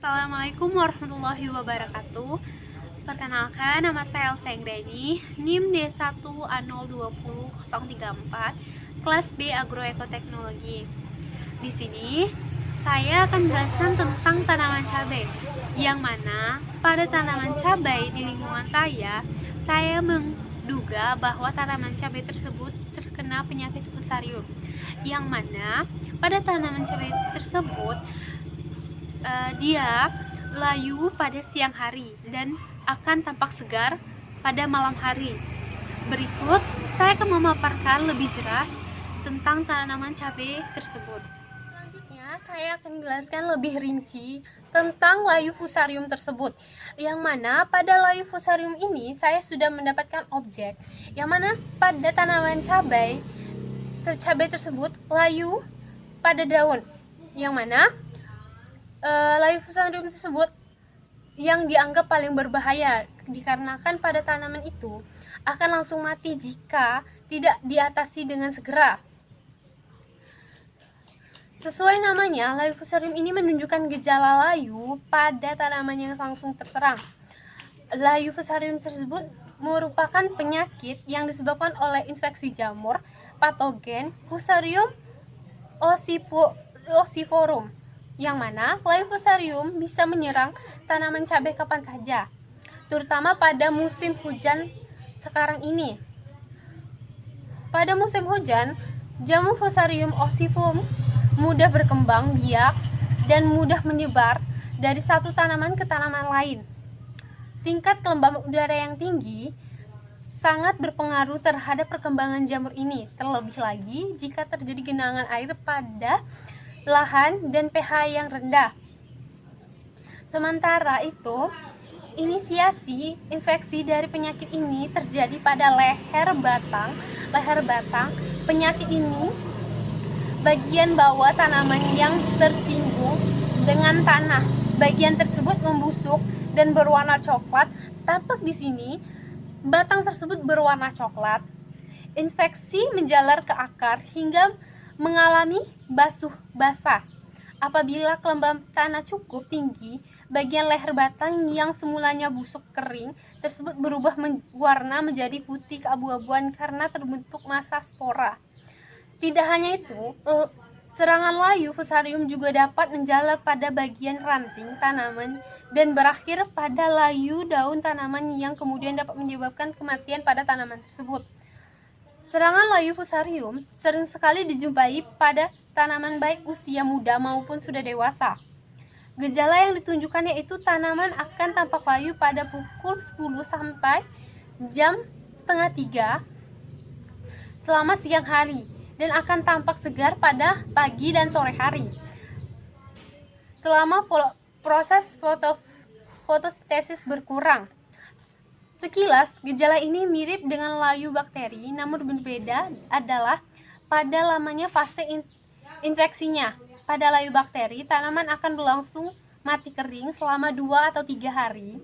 Assalamualaikum warahmatullahi wabarakatuh. Perkenalkan, nama saya Elsa Enggreni, NIM D1A020034, kelas B Agroekoteknologi. Di sini saya akan menjelaskan tentang tanaman cabai, yang mana pada tanaman cabai di lingkungan saya menduga bahwa tanaman cabai tersebut terkena penyakit fusarium, yang mana pada tanaman cabai tersebut dia layu pada siang hari dan akan tampak segar pada malam hari. Berikut saya akan memaparkan lebih jelas tentang tanaman cabai tersebut. Selanjutnya saya akan menjelaskan lebih rinci tentang layu fusarium tersebut, yang mana pada layu fusarium ini saya sudah mendapatkan objek, yang mana pada tanaman cabai tersebut layu pada daun, yang mana layu fusarium tersebut yang dianggap paling berbahaya dikarenakan pada tanaman itu akan langsung mati jika tidak diatasi dengan segera. Sesuai namanya, layu fusarium ini menunjukkan gejala layu pada tanaman yang langsung terserang. Layu fusarium tersebut merupakan penyakit yang disebabkan oleh infeksi jamur patogen Fusarium ossiforum, yang mana layu fusarium bisa menyerang tanaman cabai kapan saja, terutama pada musim hujan sekarang ini. Pada musim hujan, jamur Fusarium ossiforum mudah berkembang biak dan mudah menyebar dari satu tanaman ke tanaman lain. Tingkat kelembaban udara yang tinggi sangat berpengaruh terhadap perkembangan jamur ini, terlebih lagi jika terjadi genangan air pada lahan dan pH yang rendah. Sementara itu, inisiasi infeksi dari penyakit ini terjadi pada leher batang. Penyakit ini bagian bawah tanaman yang tersinggung dengan tanah. Bagian tersebut membusuk dan berwarna coklat. Tampak di sini batang tersebut berwarna coklat. Infeksi menjalar ke akar hingga mengalami basah. Apabila kelembaban tanah cukup tinggi, bagian leher batang yang semulanya busuk kering tersebut berubah warna menjadi putih keabu-abuan karena terbentuk massa spora. Tidak hanya itu, serangan layu fusarium juga dapat menjalar pada bagian ranting tanaman dan berakhir pada layu daun tanaman yang kemudian dapat menyebabkan kematian pada tanaman tersebut. Serangan layu fusarium sering sekali dijumpai pada tanaman baik usia muda maupun sudah dewasa. Gejala yang ditunjukkan yaitu tanaman akan tampak layu pada pukul 10 sampai jam setengah 3 selama siang hari dan akan tampak segar pada pagi dan sore hari. Selama proses fotosintesis berkurang. Sekilas, gejala ini mirip dengan layu bakteri, namun berbeda adalah pada lamanya fase infeksinya. Pada layu bakteri, tanaman akan berlangsung mati kering selama 2 atau 3 hari,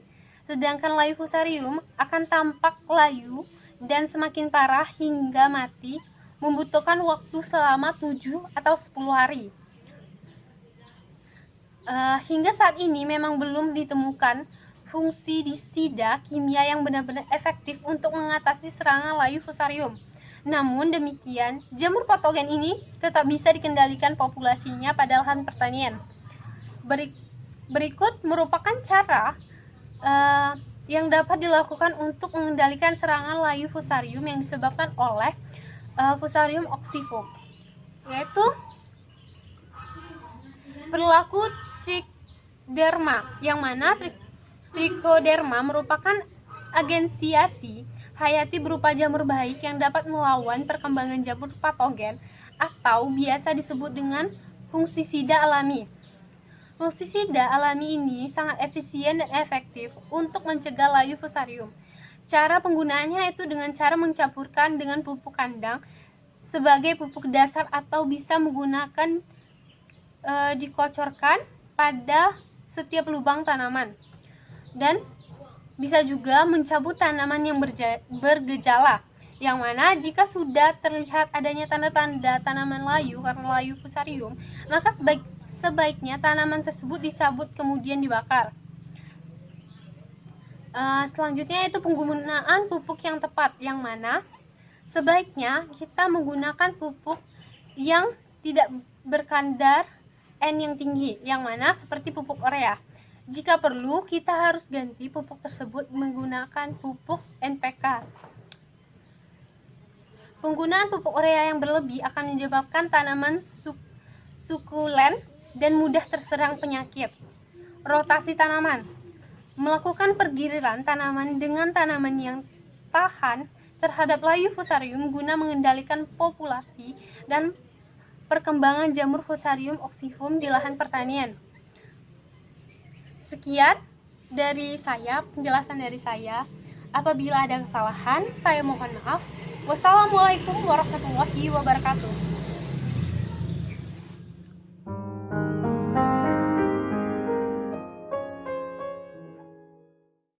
sedangkan layu fusarium akan tampak layu dan semakin parah hingga mati, membutuhkan waktu selama 7 atau 10 hari. Hingga saat ini memang belum ditemukan fungisida kimia yang benar-benar efektif untuk mengatasi serangan layu fusarium. Namun demikian, jamur patogen ini tetap bisa dikendalikan populasinya pada lahan pertanian. Berikut merupakan cara yang dapat dilakukan untuk mengendalikan serangan layu fusarium yang disebabkan oleh Fusarium ossiforum, yaitu perilaku trichoderma, yang mana trichoderma merupakan agensiasi hayati berupa jamur baik yang dapat melawan perkembangan jamur patogen atau biasa disebut dengan fungisida alami. Fungisida alami ini sangat efisien dan efektif untuk mencegah layu fusarium. Cara penggunaannya itu dengan cara mencampurkan dengan pupuk kandang sebagai pupuk dasar atau bisa menggunakan dikocorkan pada setiap lubang tanaman. Dan bisa juga mencabut tanaman yang bergejala, yang mana jika sudah terlihat adanya tanda-tanda tanaman layu karena layu fusarium, maka sebaiknya tanaman tersebut dicabut kemudian dibakar. Selanjutnya itu penggunaan pupuk yang tepat, yang mana sebaiknya kita menggunakan pupuk yang tidak berkadar N yang tinggi, yang mana seperti pupuk urea. Jika perlu, kita harus ganti pupuk tersebut menggunakan pupuk NPK. Penggunaan pupuk urea yang berlebih akan menyebabkan tanaman sukulen dan mudah terserang penyakit. Rotasi tanaman. Melakukan pergiliran tanaman dengan tanaman yang tahan terhadap layu fusarium guna mengendalikan populasi dan perkembangan jamur Fusarium oxyvum di lahan pertanian. Sekian dari saya, penjelasan dari saya. Apabila ada kesalahan, saya mohon maaf. Wassalamualaikum warahmatullahi wabarakatuh.